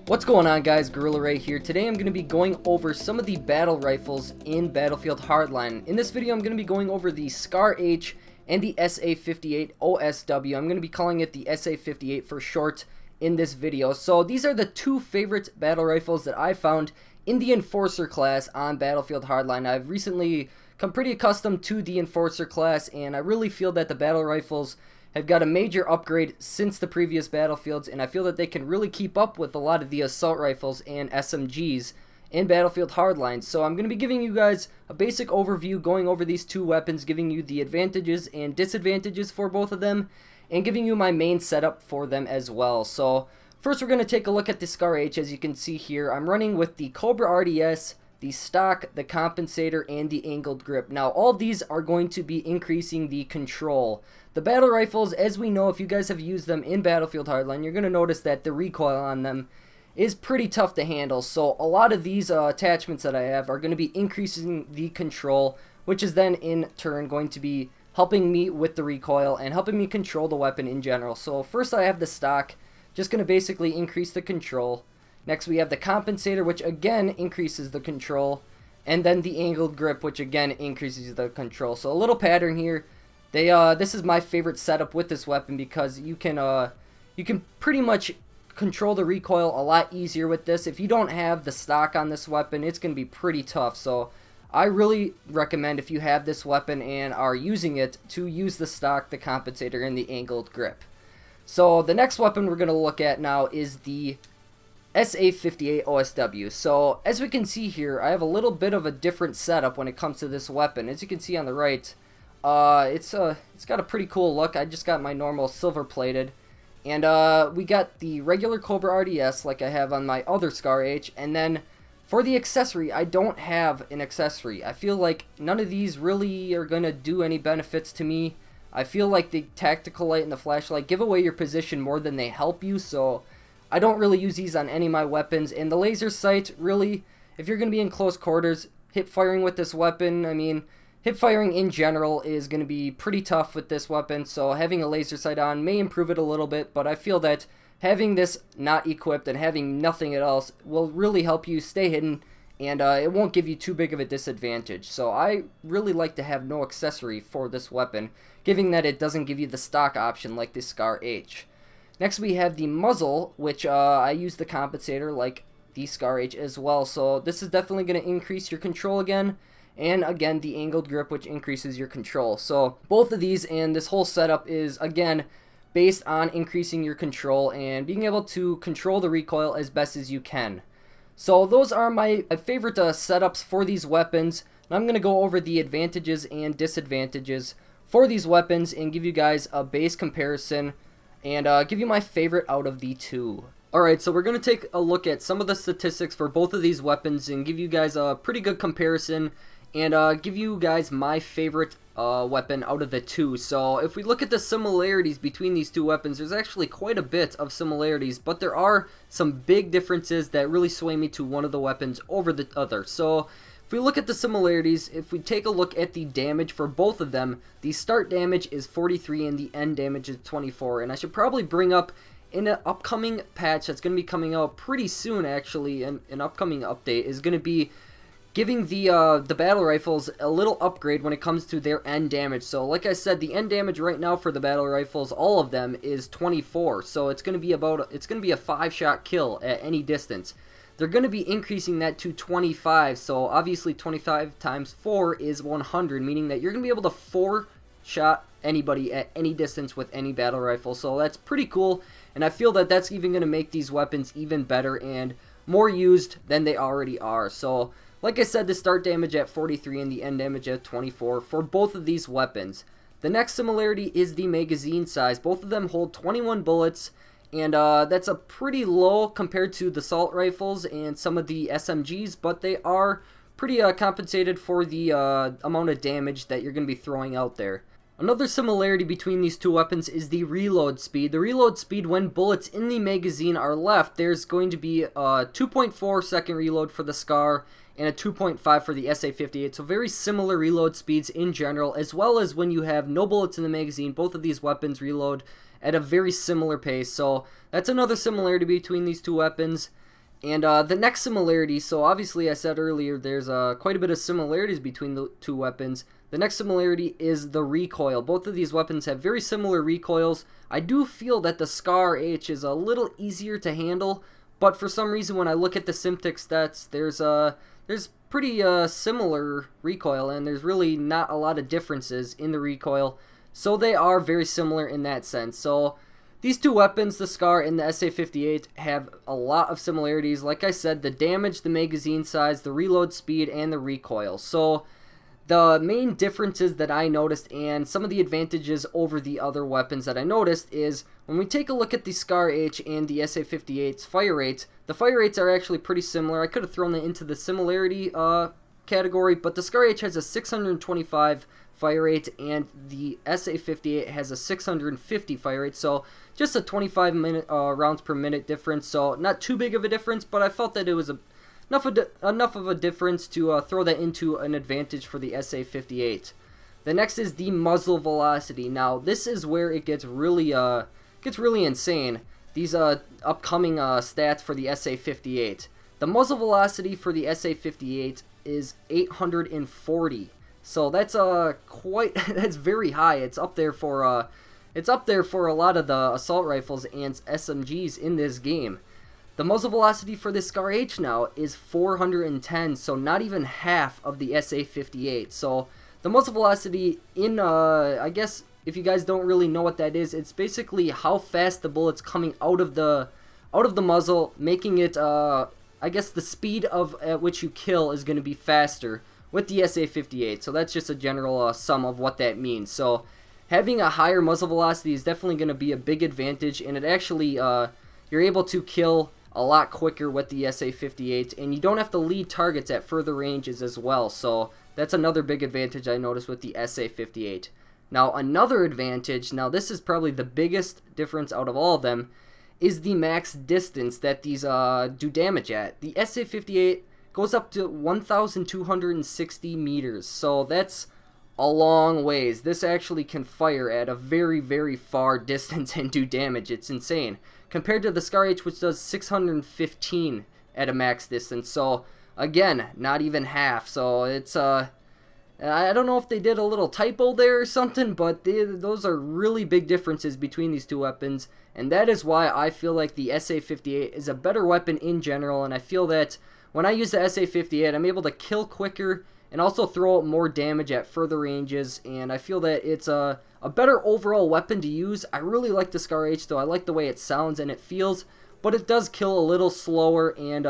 What's going on, guys? Gorilla Ray here. Today I'm going to be going over some of the battle rifles in Battlefield Hardline. In this video I'm going to be going over the SCAR-H and the SA-58 OSW. I'm going to be calling it the SA-58 for short in this video. So these are the two favorite battle rifles that I found in the Enforcer class on Battlefield Hardline. I've recently come pretty accustomed to the Enforcer class, and I really feel that the battle rifles have got a major upgrade since the previous Battlefields, and I feel that they can really keep up with a lot of the assault rifles and SMGs in Battlefield Hardline. So I'm going to be giving you guys a basic overview, going over these two weapons, giving you the advantages and disadvantages for both of them, and giving you my main setup for them as well. So first we're going to take a look at the SCAR-H. As you can see here, I'm running with the Cobra RDS, the stock, the compensator, and the angled grip. Now all of these are going to be increasing the control. The battle rifles, as we know, if you guys have used them in Battlefield Hardline, you're going to notice that the recoil on them is pretty tough to handle. So a lot of these attachments that I have are going to be increasing the control, which is then in turn going to be helping me with the recoil and helping me control the weapon in general. So first I have the stock, just going to basically increase the control. Next we have the compensator, which again increases the control, and then the angled grip, which again increases the control. So a little pattern here. This is my favorite setup with this weapon because you can pretty much control the recoil a lot easier with this. If you don't have the stock on this weapon, it's going to be pretty tough. So I really recommend, if you have this weapon and are using it, to use the stock, the compensator, and the angled grip. So the next weapon we're going to look at now is the SA-58 OSW. So as we can see here, I have a little bit of a different setup when it comes to this weapon. As you can see on the right, it's got a pretty cool look. I just got my normal silver plated, and we got the regular Cobra RDS like I have on my other SCAR-H, and then for the accessory, I don't have an accessory. I feel like none of these really are gonna do any benefits to me. I feel like the tactical light and the flashlight give away your position more than they help you, so I don't really use these on any of my weapons. And the laser sight, really, if you're gonna be in close quarters, hip firing with this weapon, I mean, hip firing in general is going to be pretty tough with this weapon, so having a laser sight on may improve it a little bit, but I feel that having this not equipped and having nothing else will really help you stay hidden, and it won't give you too big of a disadvantage. So I really like to have no accessory for this weapon, given that it doesn't give you the stock option like the SCAR-H. Next we have the muzzle, which I use the compensator like the SCAR-H as well, so this is definitely going to increase your control again. And again, the angled grip, which increases your control. So both of these and this whole setup is, again, based on increasing your control and being able to control the recoil as best as you can. So those are my favorite setups for these weapons. And I'm going to go over the advantages and disadvantages for these weapons and give you guys a base comparison and give you my favorite out of the two. Alright, so we're going to take a look at some of the statistics for both of these weapons and give you guys a pretty good comparison and give you guys my favorite weapon out of the two. So if we look at the similarities between these two weapons, there's actually quite a bit of similarities, but there are some big differences that really sway me to one of the weapons over the other. So if we look at the similarities, if we take a look at the damage for both of them, the start damage is 43 and the end damage is 24. And I should probably bring up in an upcoming patch that's going to be coming out pretty soon, actually, and an upcoming update is going to be giving the battle rifles a little upgrade when it comes to their end damage. So like I said, the end damage right now for the battle rifles, all of them, is 24. So it's going to be a 5-shot kill at any distance. They're going to be increasing that to 25. So obviously 25 times 4 is 100, meaning that you're going to be able to 4-shot anybody at any distance with any battle rifle. So that's pretty cool, and I feel that that's even going to make these weapons even better and more used than they already are. So like I said, the start damage at 43 and the end damage at 24 for both of these weapons. The next similarity is the magazine size. Both of them hold 21 bullets, and that's a pretty low compared to the assault rifles and some of the SMGs, but they are pretty compensated for the amount of damage that you're going to be throwing out there. Another similarity between these two weapons is the reload speed. The reload speed when bullets in the magazine are left, there's going to be a 2.4 second reload for the SCAR and a 2.5 for the SA-58. So very similar reload speeds in general, as well as when you have no bullets in the magazine. Both of these weapons reload at a very similar pace. So that's another similarity between these two weapons. And the next similarity, so obviously I said earlier there's quite a bit of similarities between the two weapons. The next similarity is the recoil. Both of these weapons have very similar recoils. I do feel that the Scar H is a little easier to handle, but for some reason when I look at the Simtic stats, there's pretty similar recoil, and there's really not a lot of differences in the recoil. So they are very similar in that sense. So these two weapons, the Scar and the SA-58, have a lot of similarities. Like I said, the damage, the magazine size, the reload speed, and the recoil. So the main differences that I noticed and some of the advantages over the other weapons that I noticed is when we take a look at the Scar H and the SA-58's fire rates, the fire rates are actually pretty similar. I could have thrown it into the similarity category, but the Scar H has a 625 fire rate and the SA-58 has a 650 fire rate, so just a 25 rounds per minute difference, so not too big of a difference, but I felt that it was enough of a difference to throw that into an advantage for the SA-58. The next is the muzzle velocity. Now this is where it gets really insane. These upcoming stats for the SA-58. The muzzle velocity for the SA-58 is 840. So that's that's very high. It's up there for a lot of the assault rifles and SMGs in this game. The muzzle velocity for this Scar H now is 410, so not even half of the SA-58. So the muzzle velocity in I guess if you guys don't really know what that is, it's basically how fast the bullet's coming out of the muzzle, making it I guess the speed at which you kill is going to be faster with the SA-58. So that's just a general sum of what that means. So having a higher muzzle velocity is definitely going to be a big advantage, and it actually you're able to kill a lot quicker with the SA-58, and you don't have to lead targets at further ranges as well. So that's another big advantage I noticed with the SA-58. Now another advantage, now this is probably the biggest difference out of all of them, is the max distance that these do damage at. The SA-58 goes up to 1,260 meters, so that's a long ways. This actually can fire at a very, very far distance and do damage. It's insane. Compared to the Scar H, which does 615 at a max distance. So, again, not even half. So, it's, I don't know if they did a little typo there or something, but those are really big differences between these two weapons. And that is why I feel like the SA-58 is a better weapon in general. And I feel that when I use the SA-58, I'm able to kill quicker and also throw out more damage at further ranges, and I feel that it's a better overall weapon to use. I really like the Scar H, though. I like the way it sounds and it feels, but it does kill a little slower, and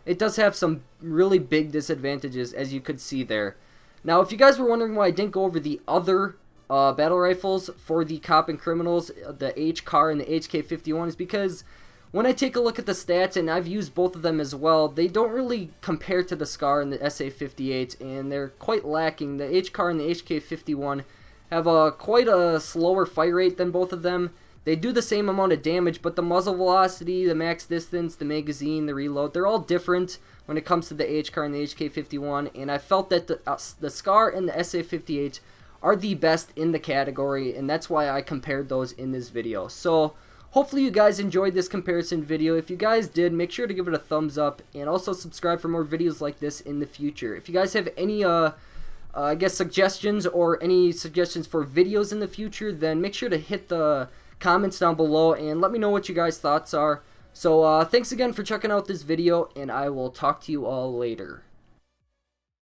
it does have some really big disadvantages, as you could see there. Now, if you guys were wondering why I didn't go over the other battle rifles for the cop and criminals, the H-CAR and the HK51, is because when I take a look at the stats, and I've used both of them as well, they don't really compare to the Scar and the SA-58, and they're quite lacking. The H-CAR and the HK51 have quite a slower fire rate than both of them. They do the same amount of damage, but the muzzle velocity, the max distance, the magazine, the reload, they're all different when it comes to the H-CAR and the HK51, and I felt that the Scar and the SA-58 are the best in the category, and that's why I compared those in this video. So hopefully you guys enjoyed this comparison video. If you guys did, make sure to give it a thumbs up and also subscribe for more videos like this in the future. If you guys have any I guess suggestions or any suggestions for videos in the future, then make sure to hit the comments down below and let me know what you guys' thoughts are. So thanks again for checking out this video, and I will talk to you all later.